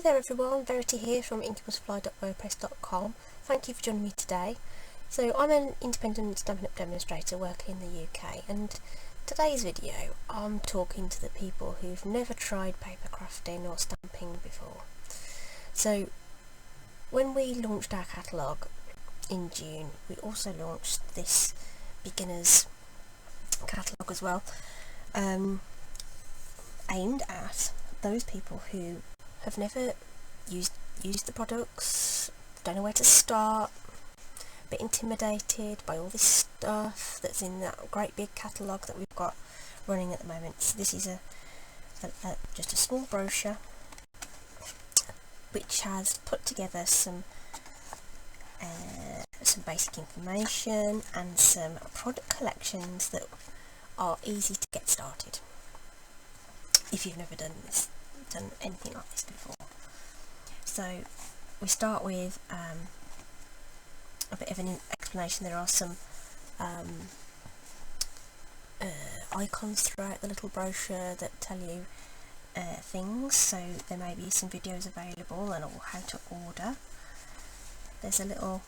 Hi there everyone, Verity here from incubusfly.wordpress.com. Thank you for joining me today. So I'm an independent Stampin' Up demonstrator working in the UK, and today's video I'm talking to the people who've never tried paper crafting or stamping before. So when we launched our catalogue in June, we also launched this beginners catalogue as well, aimed at those people who have never used the products, don't know where to start, a bit intimidated by all this stuff that's in that great big catalogue that we've got running at the moment. So this is just a small brochure which has put together some basic information and some product collections that are easy to get started if you've never done anything like this before. So we start with a bit of an explanation. There are some icons throughout the little brochure that tell you things, so there may be some videos available and how to order. There's a little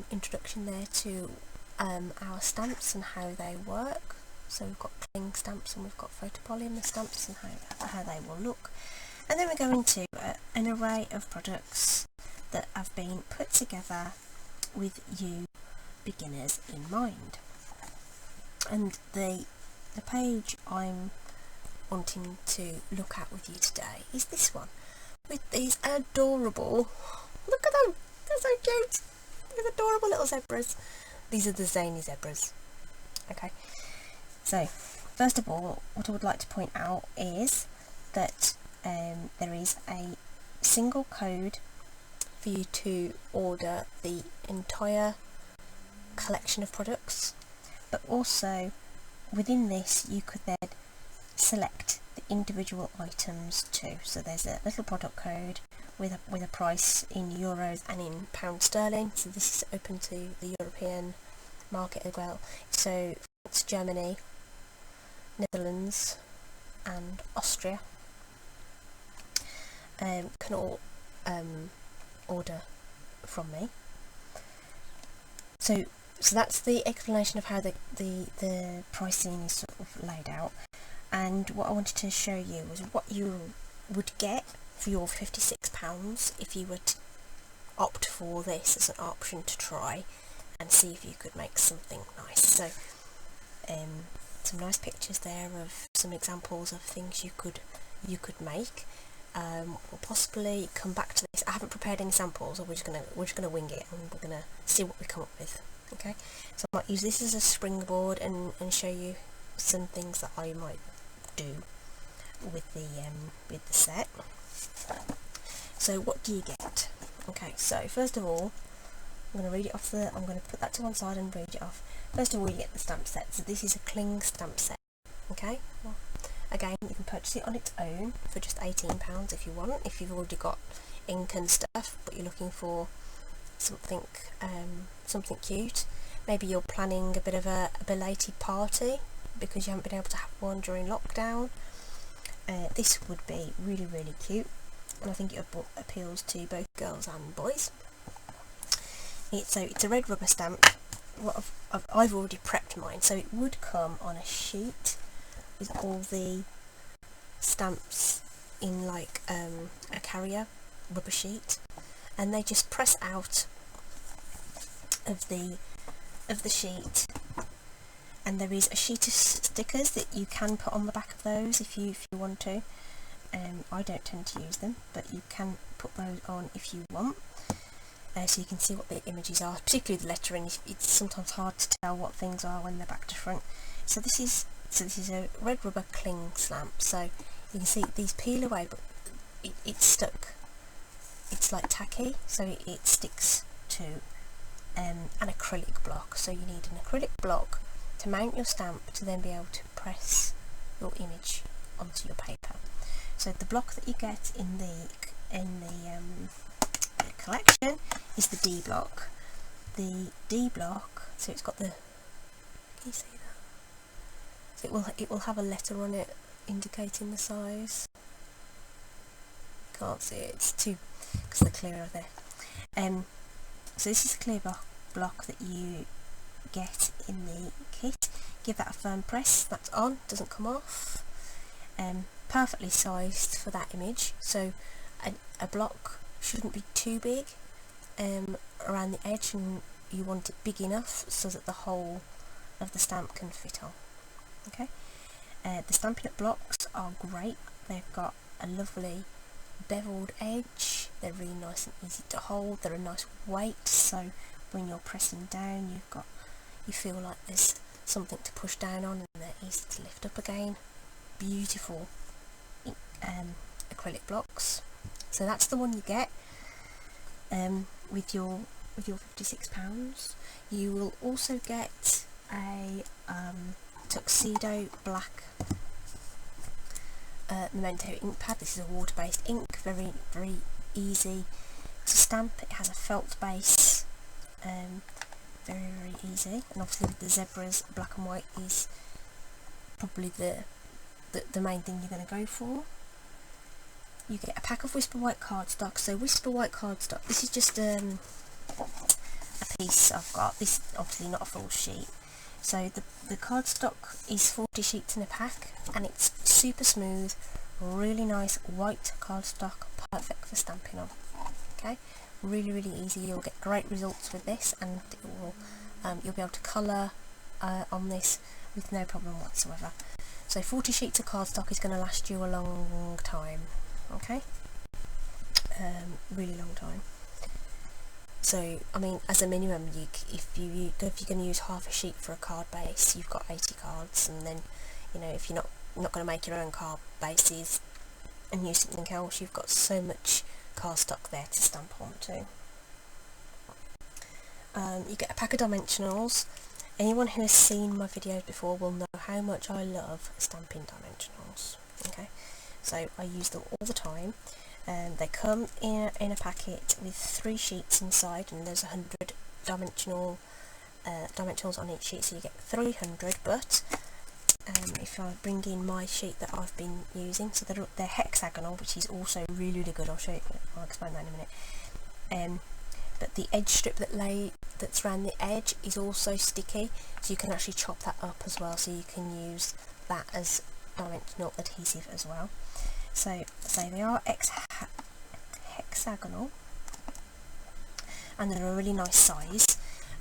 introduction there to our stamps and how they work. So we've got cling stamps and we've got photopolymer stamps and how they will look. And then we go into an array of products that have been put together with you beginners in mind. And the page I'm wanting to look at with you today is this one, with these adorable, look at them, they're so cute, these adorable little zebras. These are the zany zebras. Okay. So, first of all, what I would like to point out is that there is a single code for you to order the entire collection of products, but also within this you could then select the individual items too. So there's a little product code with a price in euros and in pound sterling. So this is open to the European market as well. So it's Germany, Netherlands and Austria can all order from me. So that's the explanation of how the pricing is sort of laid out, and what I wanted to show you was what you would get for your £56 if you were to opt for this as an option to try and see if you could make something nice. So some nice pictures there of some examples of things you could make. We'll possibly come back to this. I haven't prepared any samples, so we're just gonna wing it and we're gonna see what we come up with. Okay, so I might use this as a springboard and show you some things that I might do with the set. So what do you get? Okay, so first of all, I'm going to read it off I'm going to put that to one side and read it off. First of all, you get the stamp set. So this is a cling stamp set. Okay, well, again, you can purchase it on its own for just £18 if you want, if you've already got ink and stuff, but you're looking for something cute. Maybe you're planning a bit of a belated party because you haven't been able to have one during lockdown. This would be really, really cute, and I think it appeals to both girls and boys. It's a red rubber stamp. I've already prepped mine, so it would come on a sheet with all the stamps in like a carrier rubber sheet, and they just press out of the sheet, and there is a sheet of stickers that you can put on the back of those if you want to. I don't tend to use them, but you can put those on if you want. So you can see what the images are, particularly the lettering. It's sometimes hard to tell what things are when they're back to front. So this is a red rubber cling stamp. So you can see these peel away, but it's stuck. It's like tacky, so it sticks to an acrylic block. So you need an acrylic block to mount your stamp to then be able to press your image onto your paper. So the block that you get in the collection is the D block. The D block, so it's got the, can you see that? So it will have a letter on it indicating the size. can't see it, it's too, because they're clearer there. So this is the clear block that you get in the kit. Give that a firm press, that's on, doesn't come off. Perfectly sized for that image, so a block shouldn't be too big around the edge, and you want it big enough so that the whole of the stamp can fit on. Okay, the Stampin' Up! Blocks are great. They've got a lovely beveled edge, they're really nice and easy to hold, they're a nice weight, so when you're pressing down you feel like there's something to push down on, and they're easy to lift up again. Beautiful acrylic blocks. So that's the one you get with your £56. You will also get a tuxedo black Memento ink pad. This is a water-based ink, very easy to stamp. It has a felt base, very easy, and obviously with the zebras, black and white is probably the main thing you're going to go for. You get a pack of Whisper White cardstock. So Whisper White cardstock, this is just a piece I've got. This is obviously not a full sheet. So the cardstock is 40 sheets in a pack, and it's super smooth, really nice white cardstock, perfect for stamping on. Okay, really easy. You'll get great results with this, and it will, you'll be able to colour on this with no problem whatsoever. So 40 sheets of cardstock is going to last you a long time. Okay, really long time. So I mean, as a minimum, if you're going to use half a sheet for a card base, you've got 80 cards, and then, you know, if you're not going to make your own card bases and use something else, you've got so much cardstock there to stamp on too. You get a pack of dimensionals. Anyone who has seen my videos before will know how much I love stamping dimensionals. Okay, so I use them all the time. They come in a packet with 3 sheets inside, and there's 100 dimensionals on each sheet, so you get 300. But if I bring in my sheet that I've been using, so they're hexagonal, which is also really good. I'll show you. I'll explain that in a minute. But the edge strip that's around the edge is also sticky, so you can actually chop that up as well, so you can use that as dimensional adhesive as well. So they are hexagonal, and they're a really nice size,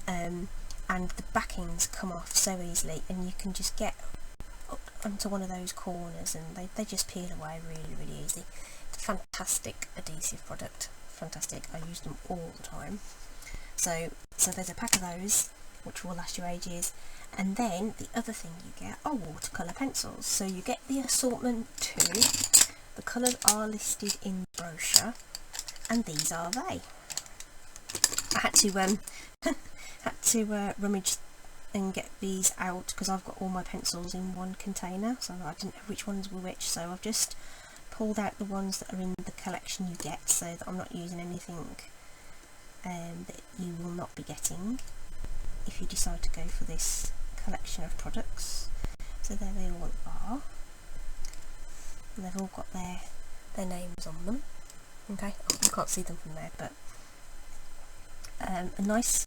and the backings come off so easily, and you can just get up onto one of those corners and they just peel away really easy. It's a fantastic adhesive product, fantastic. I use them all the time. So there's a pack of those which will last you ages, and then the other thing you get are watercolour pencils. So you get the assortment too. The colours are listed in the brochure, and these are they. I had to rummage and get these out because I've got all my pencils in one container, so I didn't know which ones were which. So I've just pulled out the ones that are in the collection you get, so that I'm not using anything that you will not be getting if you decide to go for this collection of products. So there they all are. And they've all got their names on them. Okay, you can't see them from there, but a nice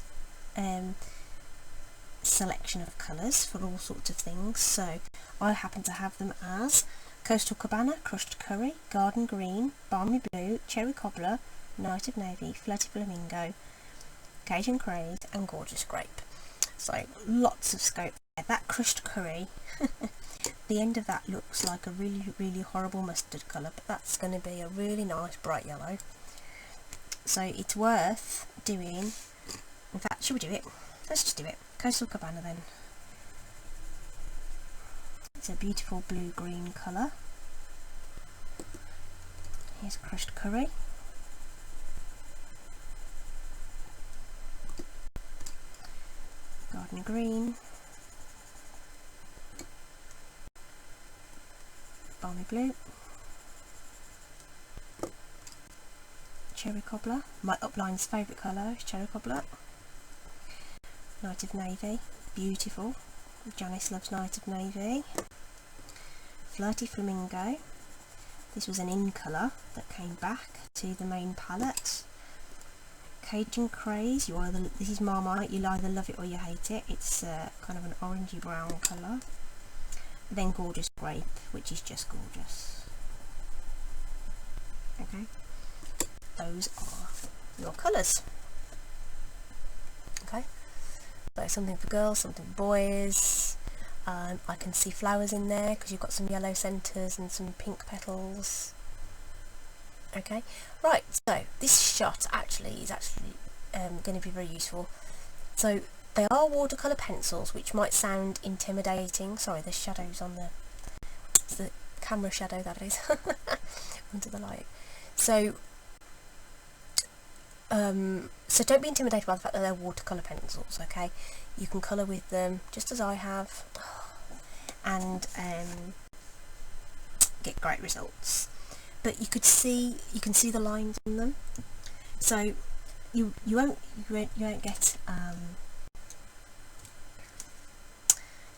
selection of colours for all sorts of things. So I happen to have them as Coastal Cabana, Crushed Curry, Garden Green, Balmy Blue, Cherry Cobbler, Night of Navy, Flirty Flamingo, Cajun Craze, and Gorgeous Grape. So lots of scope there. That Crushed Curry, the end of that looks like a really horrible mustard colour, but that's going to be a really nice bright yellow. So it's worth doing. In fact, should we do it? Let's just do it. Coastal Cabana then. It's a beautiful blue-green colour. Here's Crushed Curry. Garden Green. Balmy Blue. Cherry Cobbler. My upline's favourite colour is Cherry Cobbler. Night of Navy. Beautiful. Janice loves Night of Navy. Flirty Flamingo. This was an in colour that came back to the main palette. Cajun Craze, this is Marmite, you'll either love it or you hate it. It's kind of an orangey brown colour. Then Gorgeous Grape, which is just gorgeous. Okay, those are your colours. Okay, so something for girls, something for boys. I can see flowers in there because you've got some yellow centres and some pink petals. Okay, right, so this shot is actually going to be very useful. So they are watercolour pencils, which might sound intimidating. Sorry, there's shadows on it's the camera shadow, that is, under the light. So so don't be intimidated by the fact that they're watercolour pencils, okay? You can colour with them just as I have, and get great results. But you can see the lines in them, so you won't get you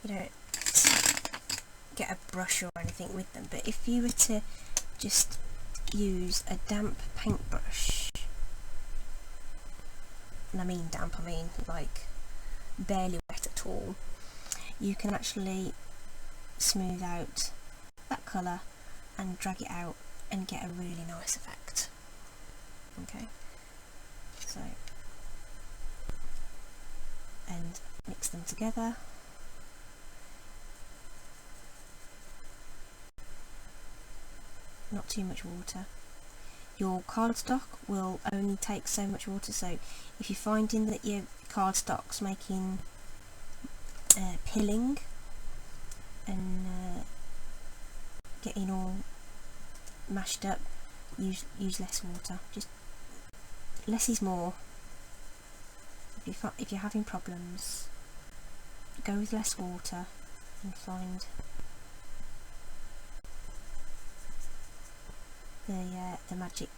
don't get a brush or anything with them. But if you were to just use a damp paintbrush, and I mean damp, I mean like barely wet at all, you can actually smooth out that colour and drag it out and get a really nice effect. Okay, so, and mix them together. Not too much water. Your cardstock will only take so much water, so if you're finding that your cardstock's making pilling and getting all mashed up, use less water. Just less is more. If you're having problems, go with less water and find the magic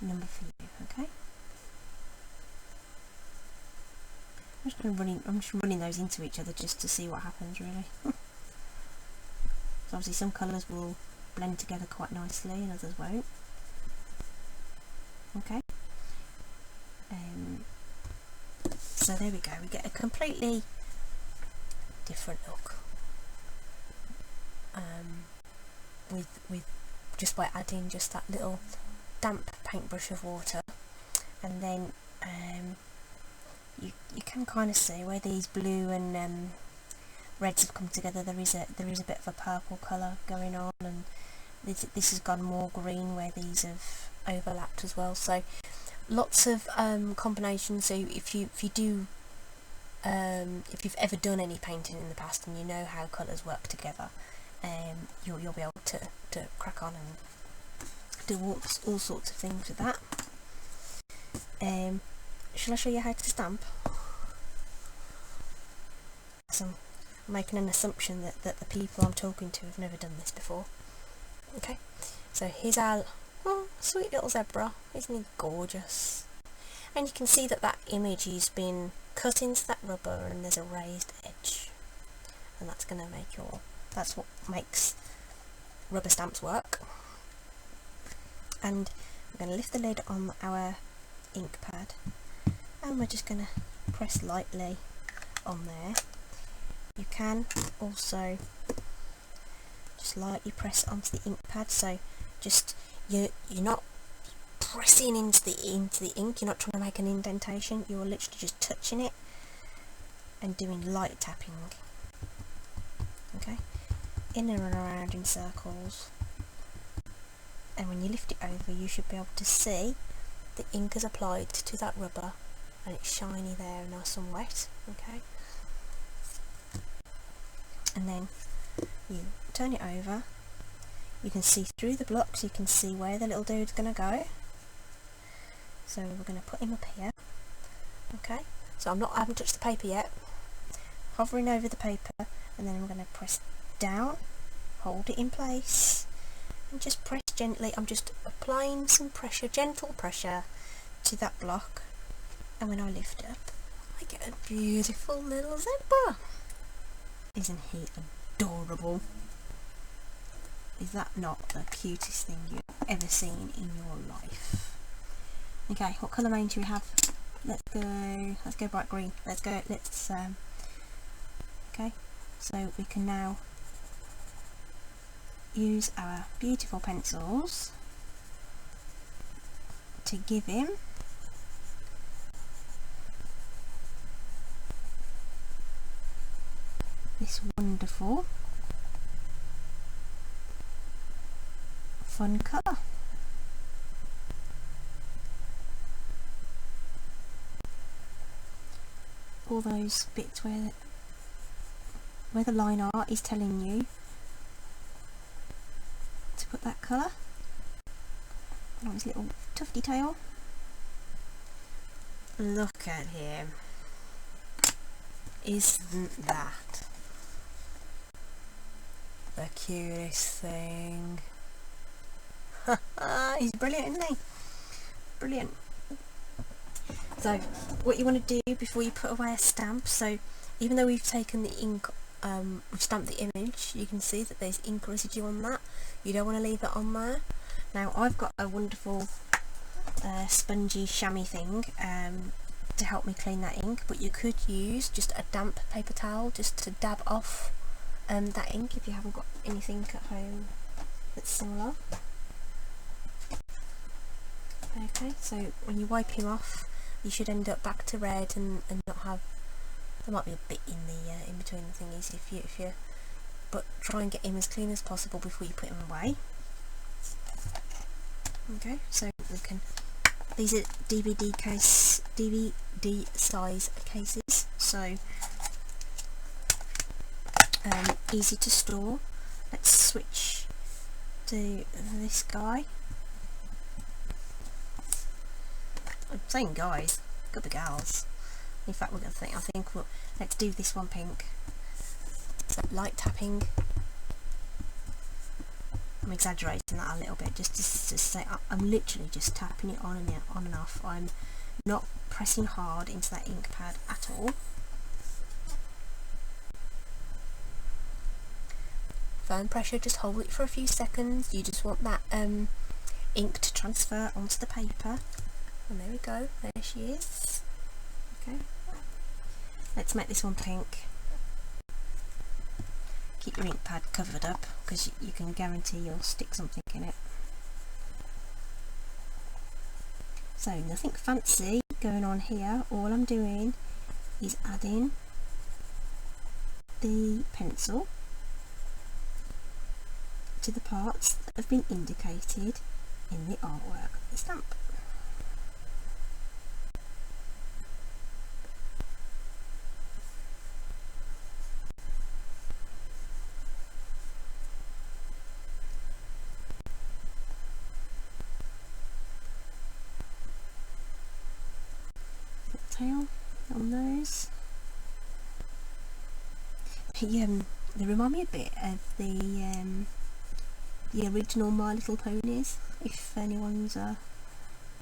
number for you. Okay, I'm just running those into each other just to see what happens, really. So obviously some colours will blend together quite nicely and others won't. Okay, so there we go, we get a completely different look with just by adding just that little damp paintbrush of water. And then you can kind of see where these blue and reds have come together. There is a bit of a purple colour going on, and this has gone more green where these have overlapped as well. So lots of combinations. So if you've ever done any painting in the past and you know how colours work together, you'll be able to crack on and do all sorts of things with that. Shall I show you how to stamp? So I'm making an assumption that the people I'm talking to have never done this before. Okay, so here's our sweet little zebra. Isn't he gorgeous? And you can see that image has been cut into that rubber and there's a raised edge, and that's what makes rubber stamps work. And we're going to lift the lid on our ink pad, and we're just going to press lightly on there. You can also just lightly press onto the ink pad, so just you're not pressing into the ink, you're not trying to make an indentation, you're literally just touching it and doing light tapping. Okay, in and around in circles, and when you lift it over you should be able to see the ink is applied to that rubber and it's shiny there, nice and wet. Okay, and then you turn it over, you can see through the blocks, you can see where the little dude's going to go. So we're going to put him up here. Okay, so I haven't touched the paper yet, hovering over the paper, and then I'm going to press down, hold it in place, and just press gently. I'm just applying some pressure, gentle pressure, to that block, and when I lift up I get a beautiful little zebra. Isn't he adorable? Is that not the cutest thing you've ever seen in your life? Okay, what colour main do we have? Let's go bright green. Okay, so we can now use our beautiful pencils to give him this wonderful fun colour. All those bits where the line art is telling you to put that colour on his little tufty tail. Look at him. Isn't that the cutest thing? He's brilliant, isn't he? Brilliant. So what you want to do before you put away a stamp, so even though we've taken the ink, we've stamped the image, you can see that there's ink residue on that. You don't want to leave that on there. Now I've got a wonderful spongy chamois thing to help me clean that ink, but you could use just a damp paper towel just to dab off that ink if you haven't got anything at home that's similar. Okay, so when you wipe him off, you should end up back to red and not have, there might be a bit in the in between the thingies if you but try and get him as clean as possible before you put him away. Okay, so we can, these are DVD size cases, so easy to store. Let's switch to this guy. I'm saying guys, could be gals. In fact, I think let's do this one pink. So light tapping. I'm exaggerating that a little bit, just to say I'm literally just tapping it on and off. I'm not pressing hard into that ink pad at all. Firm pressure, just hold it for a few seconds. You just want that ink to transfer onto the paper. And there we go, there she is. Okay, let's make this one pink. Keep your ink pad covered up because you can guarantee you'll stick something in it. So nothing fancy going on here. All I'm doing is adding the pencil to the parts that have been indicated in the artwork of the stamp. Tail on those. They remind me a bit of the original My Little Ponies, if anyone's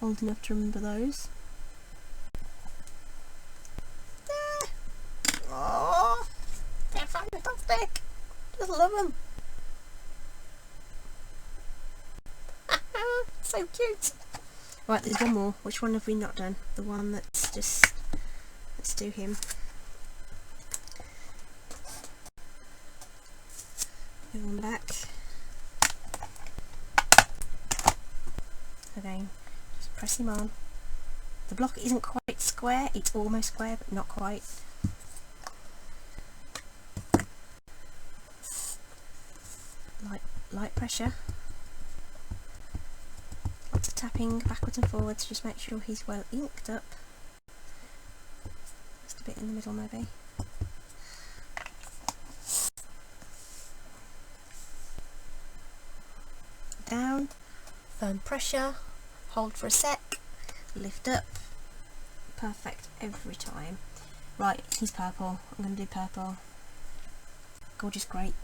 old enough to remember those. Oh, they're fantastic! Just love them. So cute. Right, there's one more. Which one have we not done? The one that's just... let's do him. Move on back. Again, just press him on. The block isn't quite square, it's almost square, but not quite. Light pressure. Lots of tapping backwards and forwards, just make sure he's well inked up. Just a bit in the middle maybe. Down, firm pressure, hold for a sec, lift up. Perfect every time. Right, he's purple. I'm going to do purple. Gorgeous grape.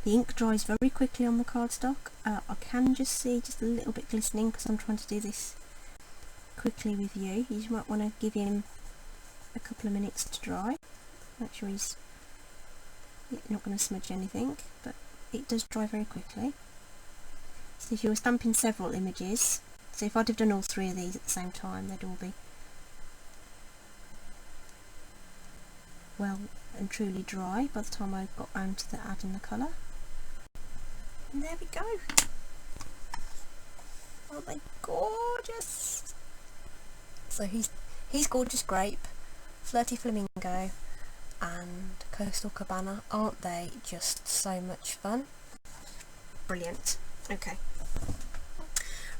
The ink dries very quickly on the cardstock. I can just see just a little bit glistening because I'm trying to do this quickly with you. You just might want to give him a couple of minutes to dry. Make sure he's not going to smudge anything, but it does dry very quickly. So if you were stamping several images, so if I'd have done all three of these at the same time, they'd all be well and truly dry by the time I got round to adding the colour. And there we go. Aren't they gorgeous? So he's Gorgeous Grape, Flirty Flamingo and Coastal Cabana. Aren't they just so much fun? Brilliant. Okay.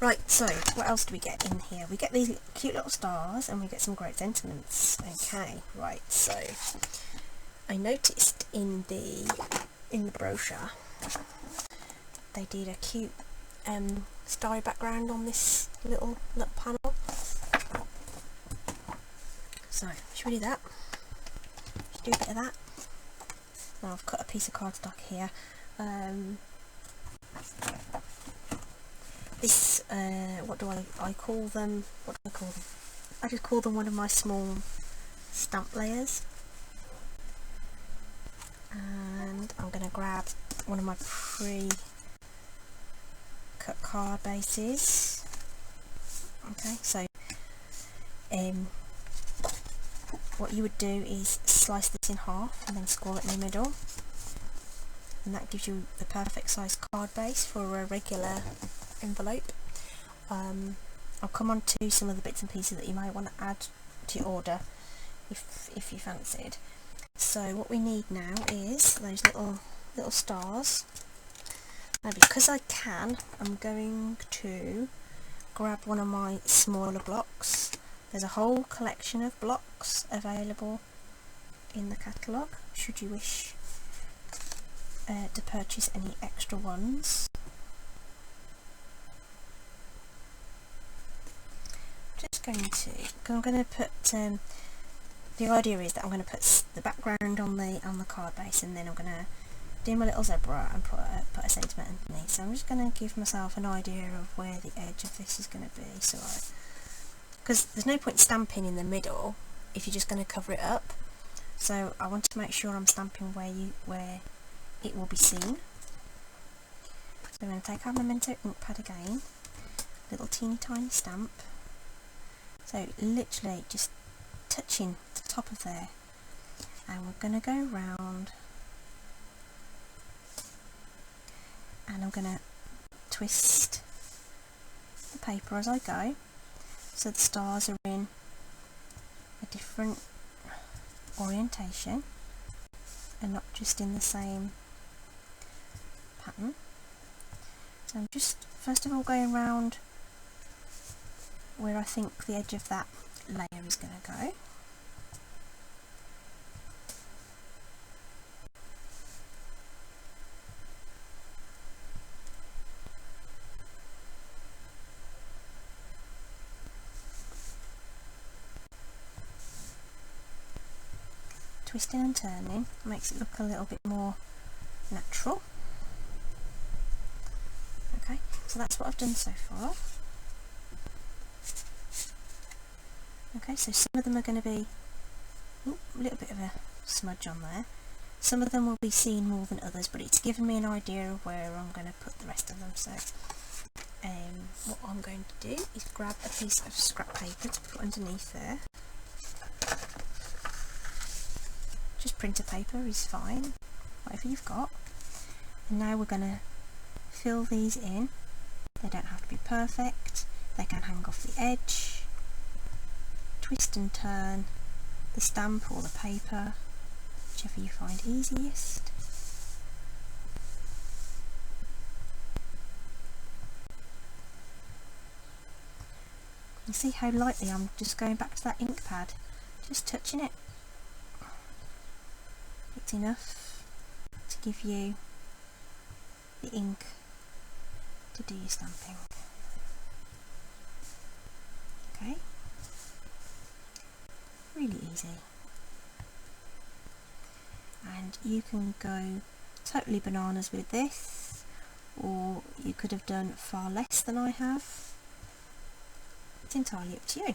Right, so what else do we get in here? We get these cute little stars and we get some great sentiments. Okay, right, so I noticed in the brochure they did a cute starry background on this little panel. So should we do that? Should do a bit of that. Now I've cut a piece of cardstock here. This what do I call them? What do I call them? I just call them one of my small stamp layers. And I'm going to grab one of my pre-cut card bases. Okay, so what you would do is slice this in half and then score it in the middle, and that gives you the perfect size card base for a regular envelope. I'll come on to some of the bits and pieces that you might want to add to your order if you fancied. So what we need now is those little stars. Now because I can, I'm going to grab one of my smaller blocks. There's a whole collection of blocks available in the catalogue should you wish to purchase any extra ones. I'm going to put the idea is that I'm going to put the background on the card base, and then I'm going to do my little zebra and put a sentiment underneath. So I'm just going to give myself an idea of where the edge of this is going to be. So because there's no point stamping in the middle if you're just going to cover it up. So I want to make sure I'm stamping where it will be seen. So I'm going to take our Memento ink pad again, little teeny tiny stamp. So literally just touching the top of there, and we're going to go round, and I'm going to twist the paper as I go, so the stars are in a different orientation and not just in the same pattern. So I'm just first of all going round where I think the edge of that layer is going to go. Twisting and turning makes it look a little bit more natural. Okay, so that's what I've done so far. Okay, so some of them are going to be a little bit of a smudge on there. Some of them will be seen more than others, but it's given me an idea of where I'm going to put the rest of them. So what I'm going to do is grab a piece of scrap paper to put underneath there. Just printer paper is fine, whatever you've got. And now we're going to fill these in. They don't have to be perfect, they can hang off the edge. Twist and turn the stamp or the paper, whichever you find easiest. You see how lightly I'm just going back to that ink pad, just touching it. It's enough to give you the ink to do your stamping. Okay. Really easy, and you can go totally bananas with this, or you could have done far less than I have. It's entirely up to you.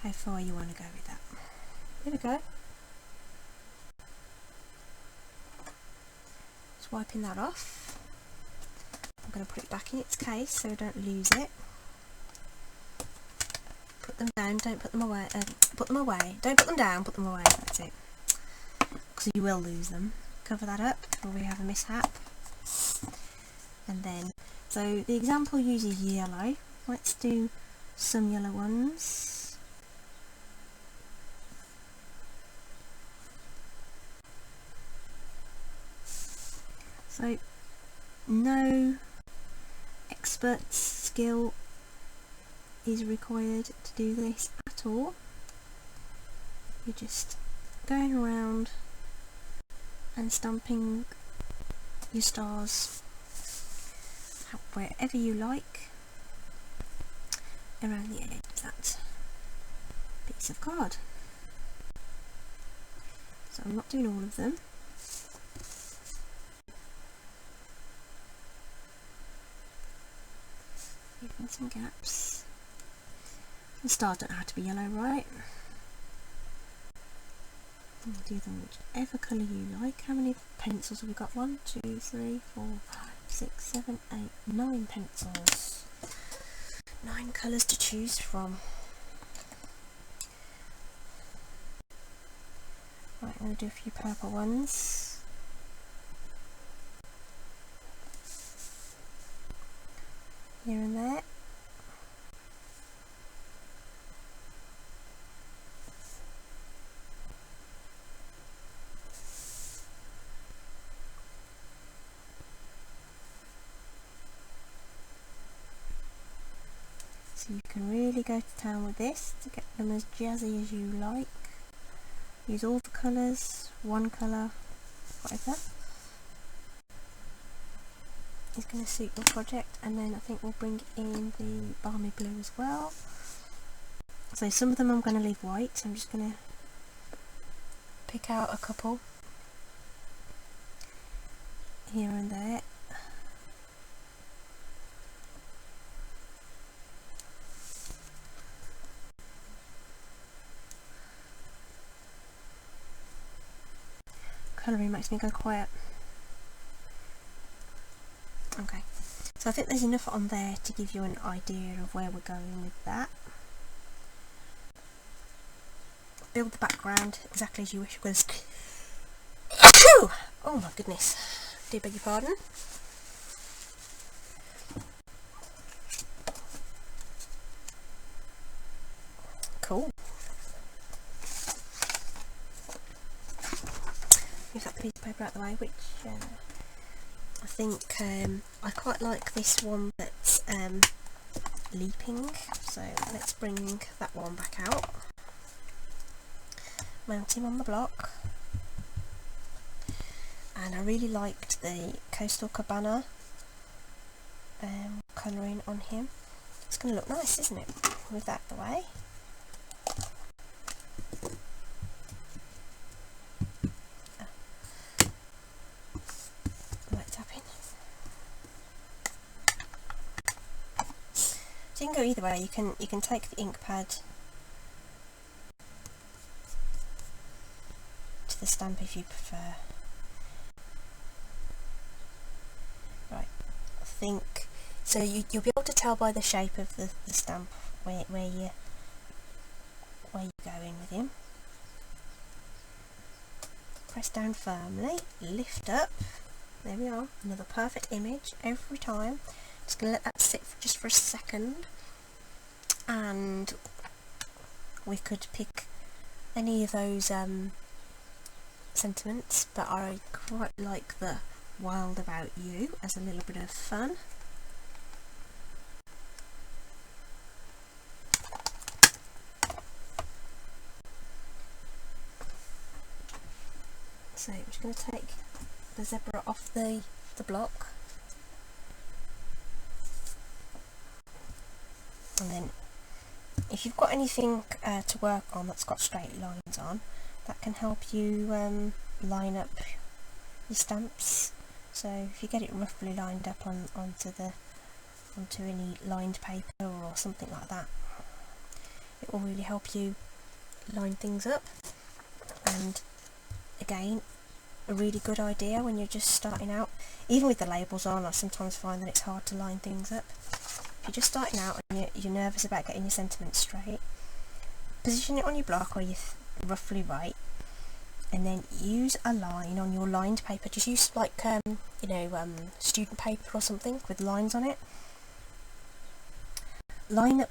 how far you want to go with that. There we go. Just wiping that off. I'm going to put it back in its case so I don't lose it. Put them down, don't put them away. Put them away. Don't put them down, put them away. That's it. Because you will lose them. Cover that up before we have a mishap. And then, so the example uses yellow. Let's do some yellow ones. So, no expert skill is required to do this at all. You're just going around and stamping your stars wherever you like around the edge of that piece of card. So I'm not doing all of them. Leaving some gaps. The stars don't have to be yellow, right? And do them whichever colour you like. How many pencils have we got? 1, 2, 3, 4, 5, 6, 7, 8, 9 pencils. 9 colours to choose from. Right, I'm going to do a few purple ones. Here and there. So you can really go to town with this to get them as jazzy as you like. Use all the colours, one colour, whatever is going to suit your project. And then I think we'll bring in the balmy blue as well. So some of them I'm going to leave white, so I'm just going to pick out a couple here and there. Colouring makes me go quiet. Okay, so I think there's enough on there to give you an idea of where we're going with that. Build the background exactly as you wish. Oh my goodness, do beg your pardon. Cool. Move that piece of paper out of the way, which I think I quite like this one that's leaping, so let's bring that one back out. Mount him on the block. And I really liked the Coastal Cabana colouring on him. It's going to look nice, isn't it? Move that out of the way. So you can go either way. You can take the ink pad to the stamp if you prefer. Right, I think so. You'll be able to tell by the shape of the stamp where you're going with him. Press down firmly, lift up. There we are. Another perfect image every time. Just going to let that sit just for a second, and we could pick any of those sentiments, but I quite like the wild about you as a little bit of fun. So I'm just going to take the zebra off the block. And then if you've got anything to work on that's got straight lines on, that can help you line up your stamps. So if you get it roughly lined up onto any lined paper or something like that, It will really help you line things up, and again, a really good idea when you're just starting out. Even with the labels on, I sometimes find that it's hard to line things up. If you're just starting out and you're nervous about getting your sentiments straight, position it on your block where you're roughly right, and then use a line on your lined paper. Just use like student paper or something with lines on it. Line up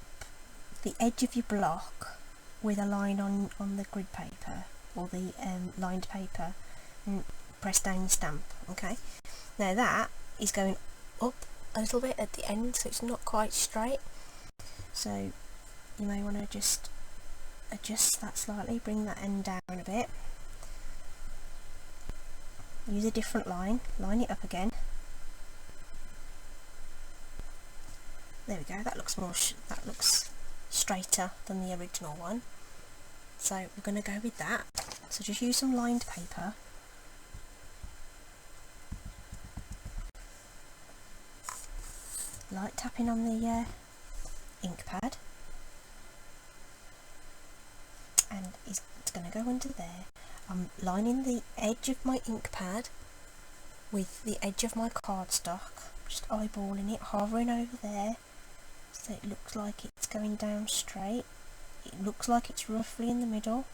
the edge of your block with a line on the grid paper or the lined paper, and press down your stamp. Okay, now that is going up a little bit at the end, so it's not quite straight, so you may want to just adjust that slightly, bring that end down a bit, use a different line, line it up again. There we go, that looks that looks straighter than the original one, so we're going to go with that. So just use some lined paper, light tapping on the ink pad, and it's going to go under there. I'm lining the edge of my ink pad with the edge of my cardstock, just eyeballing it, hovering over there, so it looks like it's going down straight. It looks like it's roughly in the middle,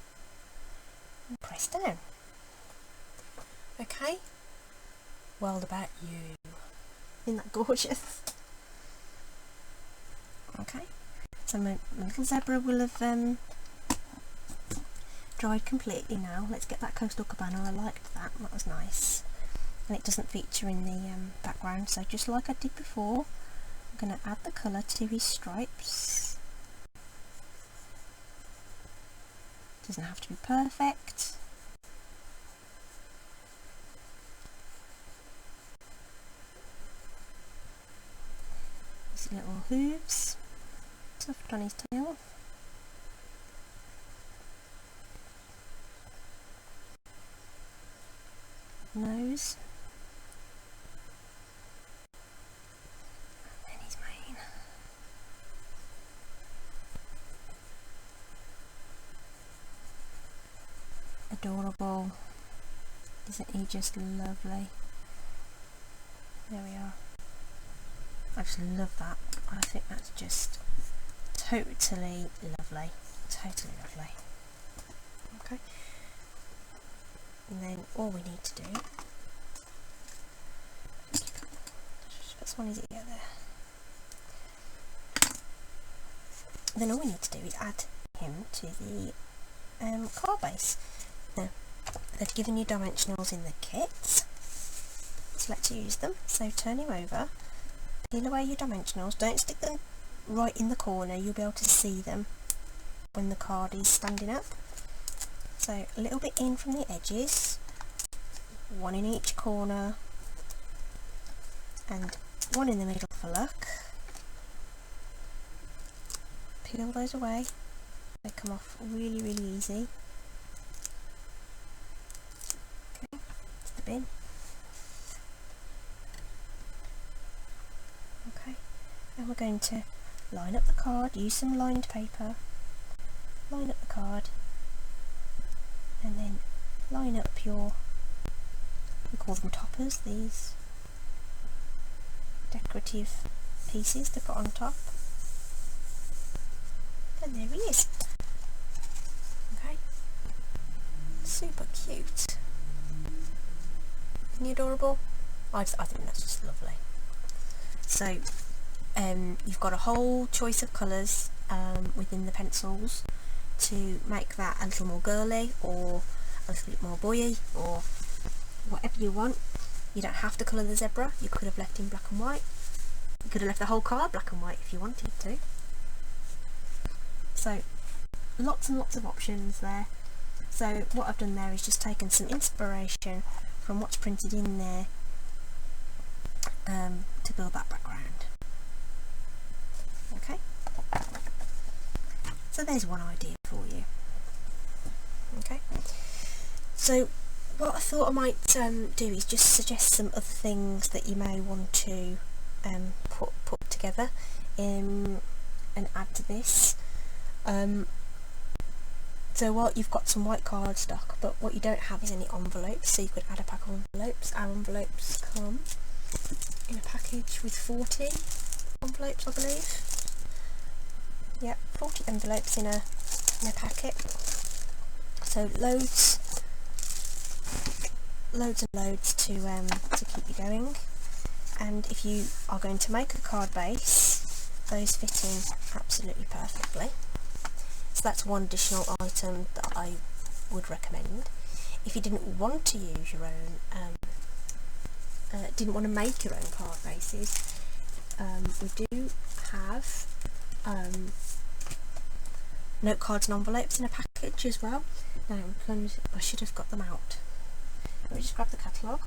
and press down. Okay, well about you. Isn't that gorgeous? Okay, so my little zebra will have dried completely now. Let's get that Coastal Cabana. I liked that, that was nice. And it doesn't feature in the background, so just like I did before, I'm going to add the colour to his stripes. Doesn't have to be perfect. His little hooves, soft on his tail. Nose, and then his mane. Adorable, isn't he just lovely? There we are. I just love that. I think that's just totally lovely, totally lovely. Okay. And then all we need to do, just put some on his ear there. Then all we need to do is add him to the card base. Now, they've given you dimensionals in the kit, so let's use them. So turn him over, peel away your dimensionals, don't stick them right in the corner, you'll be able to see them when the card is standing up. So a little bit in from the edges, one in each corner, and one in the middle for luck. Peel those away, they come off really, really easy. Okay, to the bin. Okay, and we're going to line up the card, use some lined paper, line up the card, and then line up your, we call them toppers, these decorative pieces to put on top. And there he is. Okay, super cute. Isn't he adorable? I think that's just lovely. So you've got a whole choice of colours within the pencils to make that a little more girly or a little bit more boy-y or whatever you want. You don't have to colour the zebra, you could have left him black and white. You could have left the whole card black and white if you wanted to. So lots and lots of options there. So what I've done there is just taken some inspiration from what's printed in there to build that background. Okay, so there's one idea for you. Okay, so what I thought I might do is just suggest some other things that you may want to put together and add to this. So what you've got some white cardstock, but what you don't have is any envelopes, so you could add a pack of envelopes. Our envelopes come in a package with 40 envelopes, I believe. Yep, 40 envelopes in a packet. So loads and loads to keep you going. And if you are going to make a card base, those fit in absolutely perfectly. So that's one additional item that I would recommend. If you didn't want to use your own, didn't want to make your own card bases, we do have note cards and envelopes in a package as well. Now I should have got them out. Let me just grab the catalogue.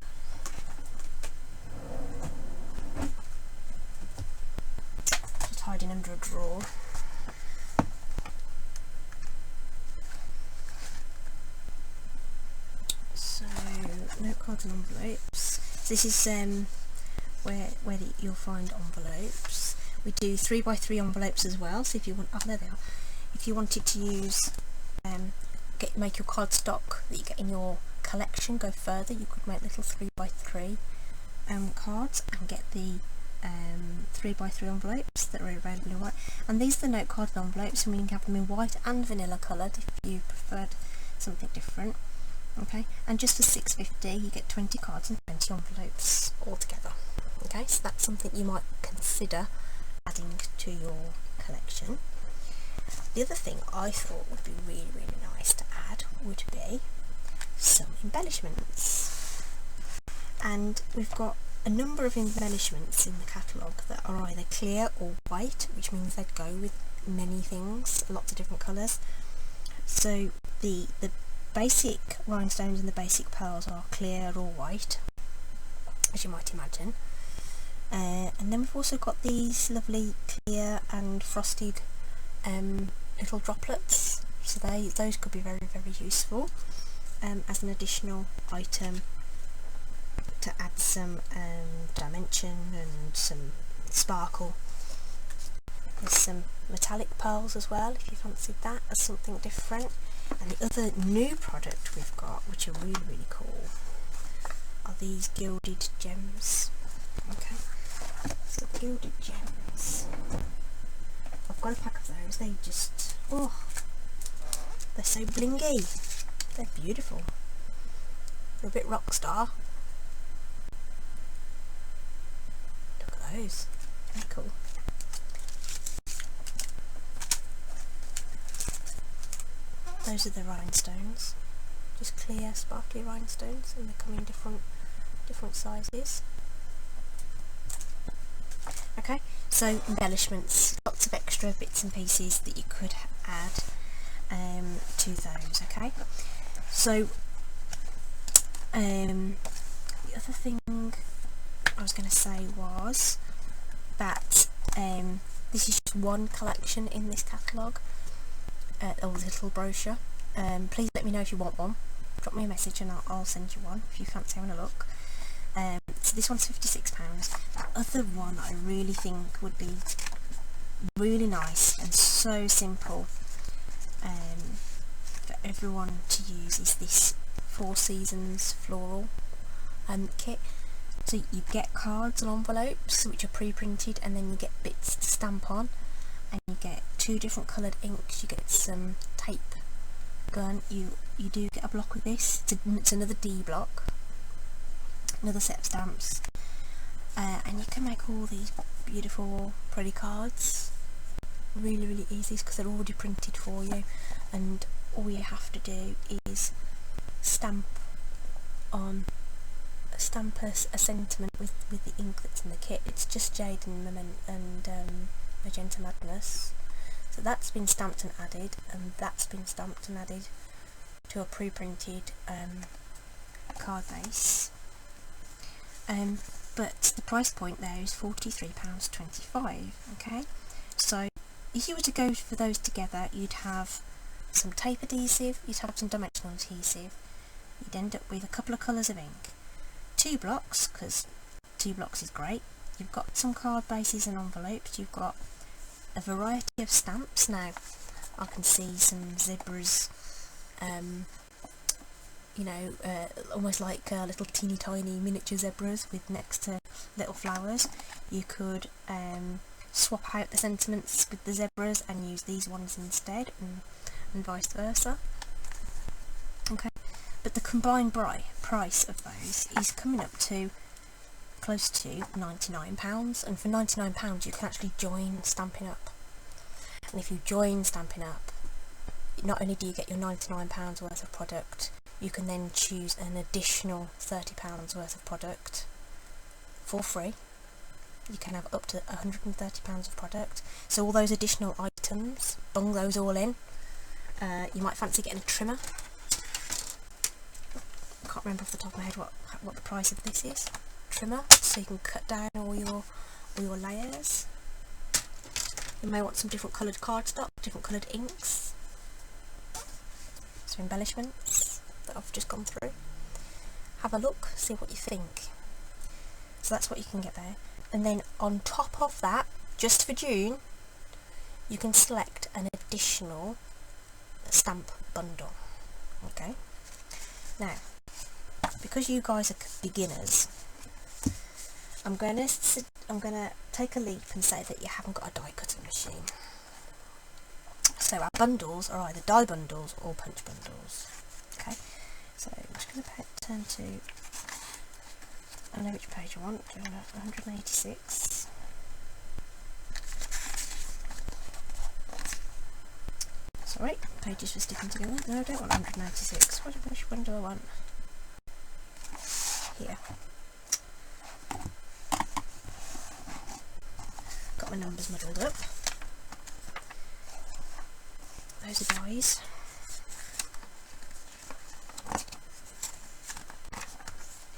Just hiding under a drawer. So note cards and envelopes. This is where you'll find envelopes. We do 3x3 envelopes as well. So if you want, oh there they are. If you wanted to use make your cardstock that you get in your collection go further, you could make little 3x3 cards and get the 3x3 envelopes that are available in white. And these are the note card envelopes, and we can have them in white and vanilla coloured if you preferred something different. Okay, and just for £6.50 you get 20 cards and 20 envelopes altogether. Okay, so that's something you might consider adding to your collection. The other thing I thought would be really, really nice to add would be some embellishments. And we've got a number of embellishments in the catalogue that are either clear or white, which means they'd go with many things, lots of different colours. So the basic rhinestones and the basic pearls are clear or white, as you might imagine. And then we've also got these lovely clear and frosted little droplets, so those could be very, very useful as an additional item to add some dimension and some sparkle. There's some metallic pearls as well if you fancied that as something different. And the other new product we've got, which are really, really cool, are these gilded gems. Okay, so gilded gems. I've got a pack of those. They just, oh, they're so blingy. They're beautiful. They're a bit rock star. Look at those. Very cool. Those are the rhinestones. Just clear, sparkly rhinestones, and they come in different sizes. Okay, so embellishments, lots of extra bits and pieces that you could add to those. Okay, so the other thing I was going to say was that this is just one collection in this catalogue, or little brochure. Please let me know if you want one. Drop me a message and I'll send you one if you fancy having a look. So this one's £56. The other one I really think would be really nice and so simple for everyone to use is this 4 Seasons floral kit. So you get cards and envelopes which are pre-printed, and then you get bits to stamp on, and you get 2 different coloured inks, you get some tape gun, you do get a block with this. It's another D block, another set of stamps, and you can make all these beautiful pretty cards really, really easy because they're already printed for you, and all you have to do is stamp a sentiment with the ink that's in the kit. It's just Jade and Magenta Madness. So that's been stamped and added, and that's been stamped and added to a pre-printed card base. But the price point there is £43.25. Okay, so if you were to go for those together, you'd have some tape adhesive, you'd have some dimensional adhesive, you'd end up with a couple of colours of ink, 2 blocks, because 2 blocks is great, you've got some card bases and envelopes, you've got a variety of stamps. Now I can see some zebras, you know, almost like little teeny tiny miniature zebras with next to little flowers. You could swap out the sentiments with the zebras and use these ones instead, and vice versa. Okay, but the combined price of those is coming up to close to £99, and for £99 you can actually join Stampin' Up. And if you join Stampin' Up, not only do you get your £99 worth of product, you can then choose an additional £30 worth of product for free. You can have up to £130 of product. So all those additional items, bung those all in. You might fancy getting a trimmer. I can't remember off the top of my head what the price of this is. Trimmer, so you can cut down all your layers. You may want some different coloured cardstock, different coloured inks, some embellishments that I've just gone through. Have a look, see what you think. So that's what you can get there. And then on top of that, just for June, you can select an additional stamp bundle. Okay. Now, because you guys are beginners, I'm gonna take a leap and say that you haven't got a die cutting machine. So our bundles are either die bundles or punch bundles. Okay. So I'm just going to turn to, I know which page I want, 186. Sorry, pages were sticking together. No, I don't want 196. Which one do I want? Here. Got my numbers muddled up. Those are dies.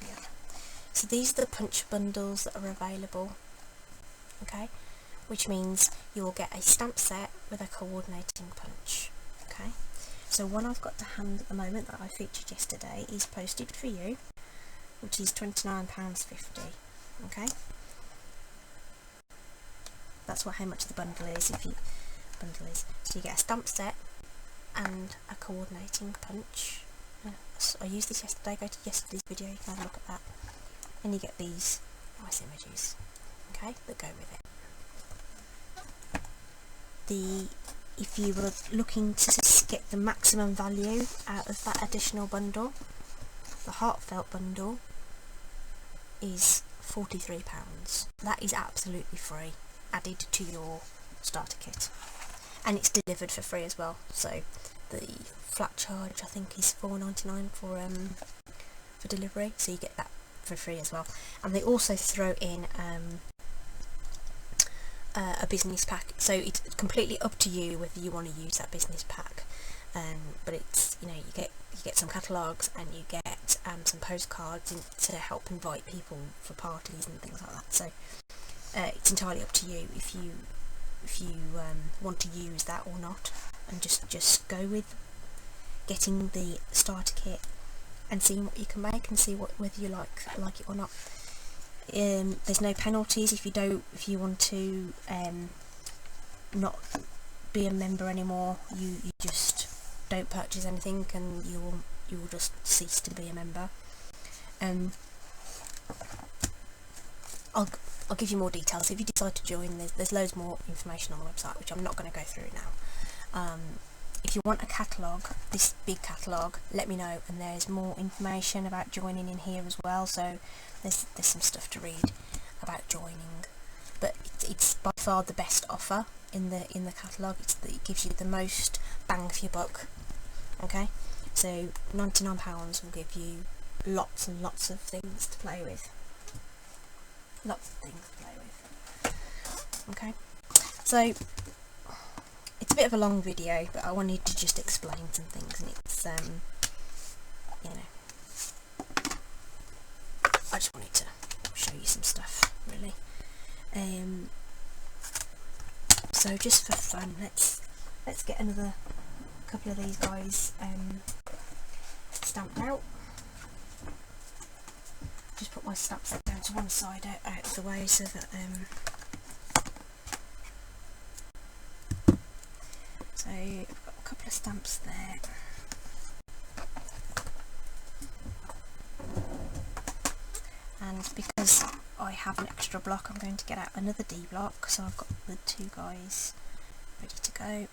Yeah. So these are the punch bundles that are available. Okay, which means you will get a stamp set with a coordinating punch. Okay, so one I've got to hand at the moment that I featured yesterday is posted for you, which is £29.50. Okay, that's how much the bundle is. So you get a stamp set and a coordinating punch. I used this yesterday. Go to yesterday's video, you can have a look at that, and you get these nice images, okay, that go with it. If you were looking to get the maximum value out of that additional bundle, the heartfelt bundle is £43. That is absolutely free, added to your starter kit, and it's delivered for free as well. So the flat charge I think is £4.99 for delivery, so you get that for free as well. And they also throw in a business pack, so it's completely up to you whether you want to use that business pack. But it's, you know, you get some catalogues and you get some postcards to help invite people for parties and things like that. So it's entirely up to you if you want to use that or not, and just go with getting the starter kit and seeing what you can make and see whether you like it or not. There's no penalties if you want to not be a member anymore. You just don't purchase anything and you will just cease to be a member. I'll give you more details if you decide to join. There's loads more information on the website, which I'm not going to go through now. If you want a catalogue, this big catalogue, let me know, and there's more information about joining in here as well. So there's some stuff to read about joining, but it's by far the best offer in the catalogue. It gives you the most bang for your buck. Okay, so £99 will give you lots and lots of things to play with. Okay, so it's a bit of a long video, but I wanted to just explain some things, and it's you know, I just wanted to show you some stuff, really. So just for fun, let's get another couple of these guys stamped out. Just put my stamp set down to one side, out of the way, so that so So I've got a couple of stamps there. And because I have an extra block, I'm going to get out another D block, so I've got the two guys ready to go.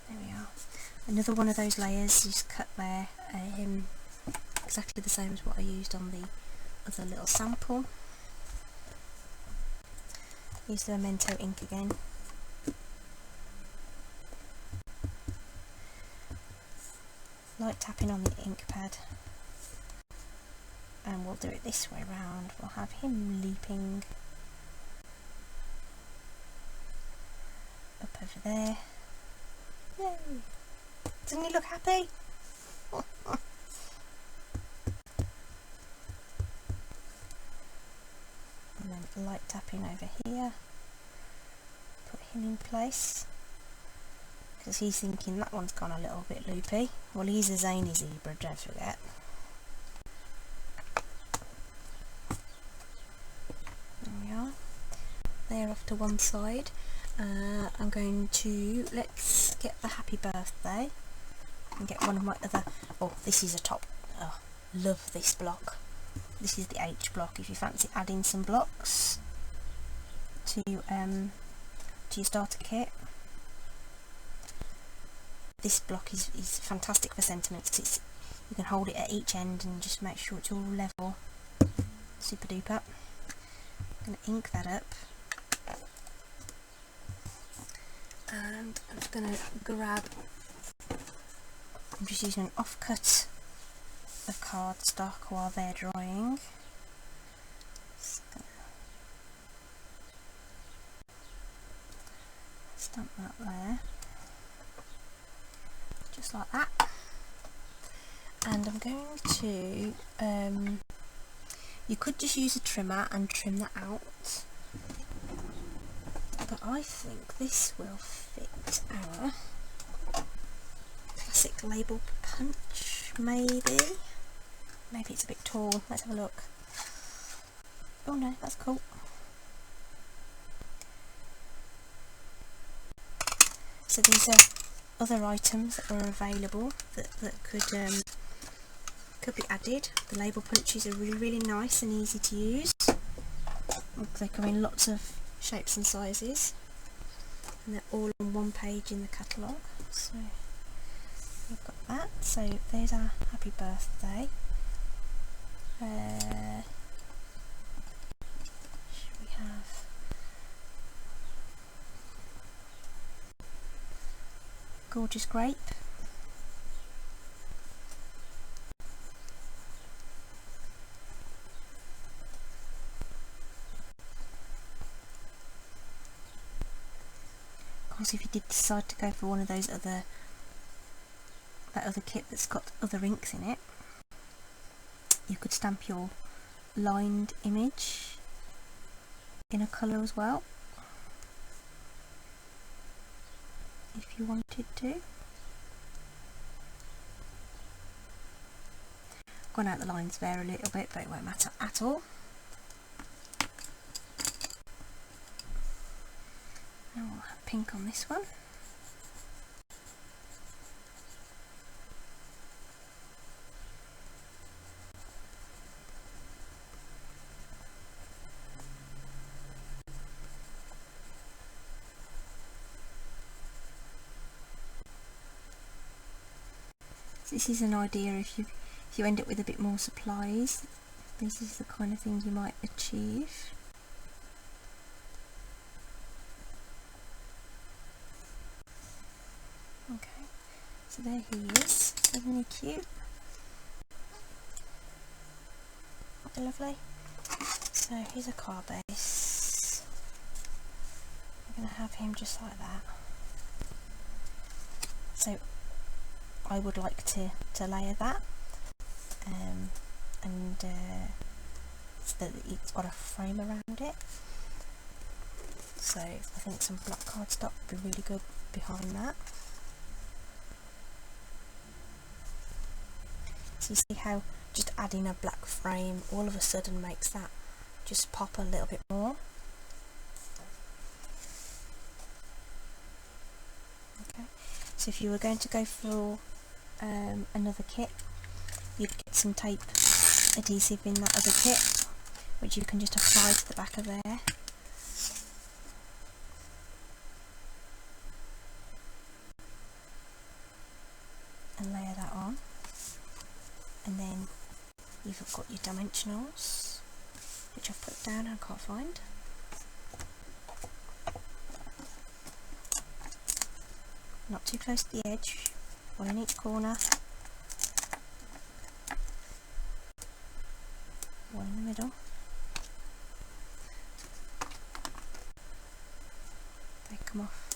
There we are. Another one of those layers is cut there, exactly the same as what I used on the other little sample. Use the Memento ink again. Light tapping on the ink pad, and we'll do it this way round. We'll have him leaping up over there. Yay! Doesn't he look happy? And then light tapping over here. Put him in place. Because he's thinking that one's gone a little bit loopy. Well, he's a zany zebra, don't forget. There we are. They're off to one side. I'm going to, let's get the happy birthday and get one of my other, oh, this is a top, oh, love this block. This is the H block. If you fancy adding some blocks to your starter kit, this block is fantastic for sentiments. You can hold it at each end and just make sure it's all level. Super duper. I'm going to ink that up, and I'm just going to grab, I'm just using an offcut of cardstock while they're drying. Just gonna stamp that there. Just like that, and I'm going to, you could just use a trimmer and trim that out, but I think this will fit our classic label punch, maybe it's a bit tall. Let's have a look. Oh no, that's cool. So these are other items that were available that could be added. The label punches are really nice and easy to use. They come in lots of shapes and sizes, and they're all on one page in the catalogue. So we've got that. So there's our happy birthday. Should we have gorgeous grape? Of course, if you did decide to go for one of those that other kit that's got other inks in it, you could stamp your lined image in a colour as well, if you wanted to. Gone out the lines there a little bit, but it won't matter at all. And we'll have pink on this one. This is an idea if you end up with a bit more supplies, this is the kind of thing you might achieve. Okay, so there he is, isn't he cute? Lovely. So here's a card base. I'm going to have him just like that. So I would like to layer that, so that it's got a frame around it. So I think some black cardstock would be really good behind that. So you see how just adding a black frame all of a sudden makes that just pop a little bit more. Okay, so if you were going to go for another kit, you'd get some tape adhesive in that other kit, which you can just apply to the back of there. And layer that on, and then you've got your dimensionals, which I've put down and I can't find. Not too close to the edge, one in each corner, one in the middle. They come off,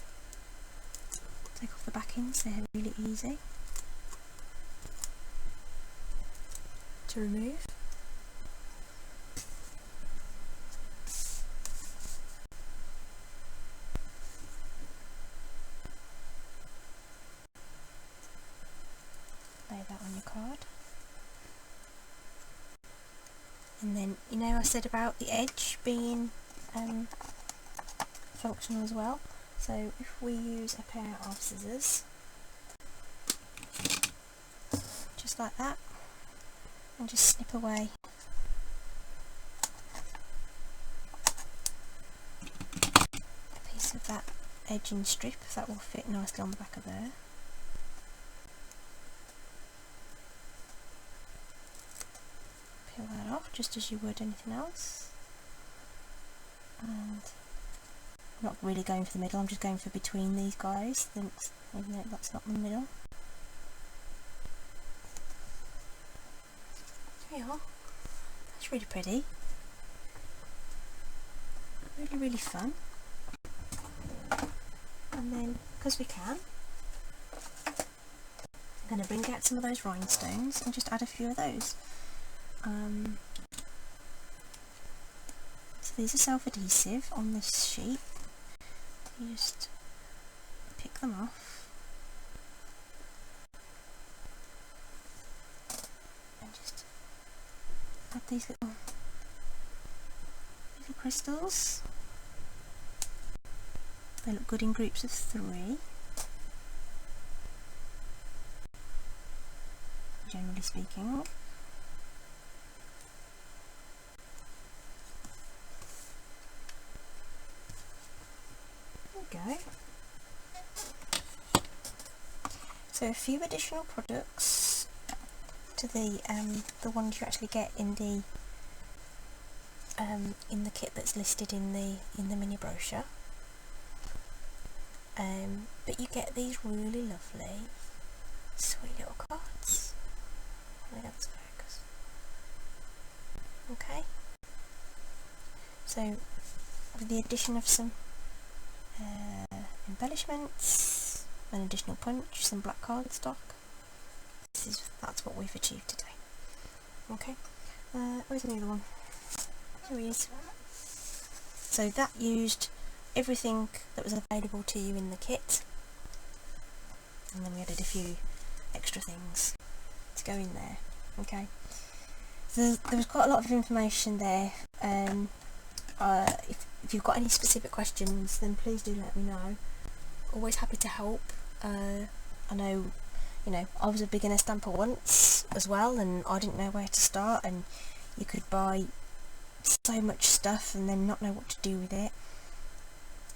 take off the backings, they're really easy to remove. Lay that on your card. And then, you know, I said about the edge being functional as well. So if we use a pair of scissors, just like that, and just snip away a piece of that edging strip, that will fit nicely on the back of there. Peel that off just as you would anything else, and I'm not really going for the middle, I'm just going for between these guys, even though that's not in the middle. There you are. That's really pretty. Really fun. And then, because we can, I'm going to bring out some of those rhinestones and just add a few of those. So these are self-adhesive on this sheet. You just pick them off and just add these little crystals. They look good in groups of 3, generally speaking. There we go. So a few additional products to the ones you actually get in the kit that's listed in the mini brochure. But you get these really lovely, sweet little cards. Let me have this focus. Okay. So with the addition of some embellishments, an additional punch, some black cardstock, that's what we've achieved today. Okay. Where's the other one? Here he is. So that used everything that was available to you in the kit, and then we added a few extra things to go in there. Okay, so there was quite a lot of information there. If you've got any specific questions, then please do let me know. Always happy to help. I know, you know, I was a beginner stamper once as well, and I didn't know where to start, and you could buy so much stuff and then not know what to do with it.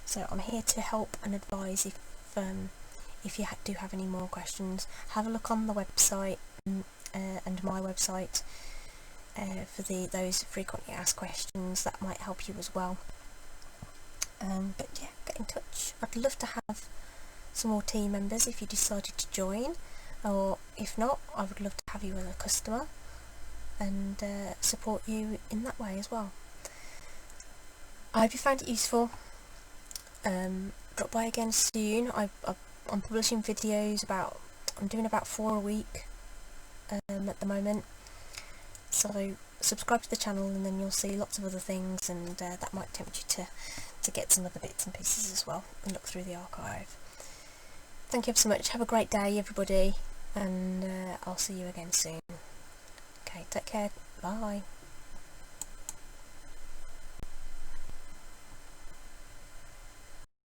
So I'm here to help and advise if you do have any more questions. Have a look on the website and my website for those frequently asked questions. That might help you as well. But yeah, get in touch. I'd love to have some more team members if you decided to join, or if not, I would love to have you as a customer and support you in that way as well. I hope you found it useful. Drop by again soon. I'm publishing videos I'm doing about 4 a week at the moment, so subscribe to the channel and then you'll see lots of other things, and that might tempt you to get some other bits and pieces as well and look through the archive. Thank you ever so much. Have a great day everybody, and I'll see you again soon. Okay, Take care. Bye.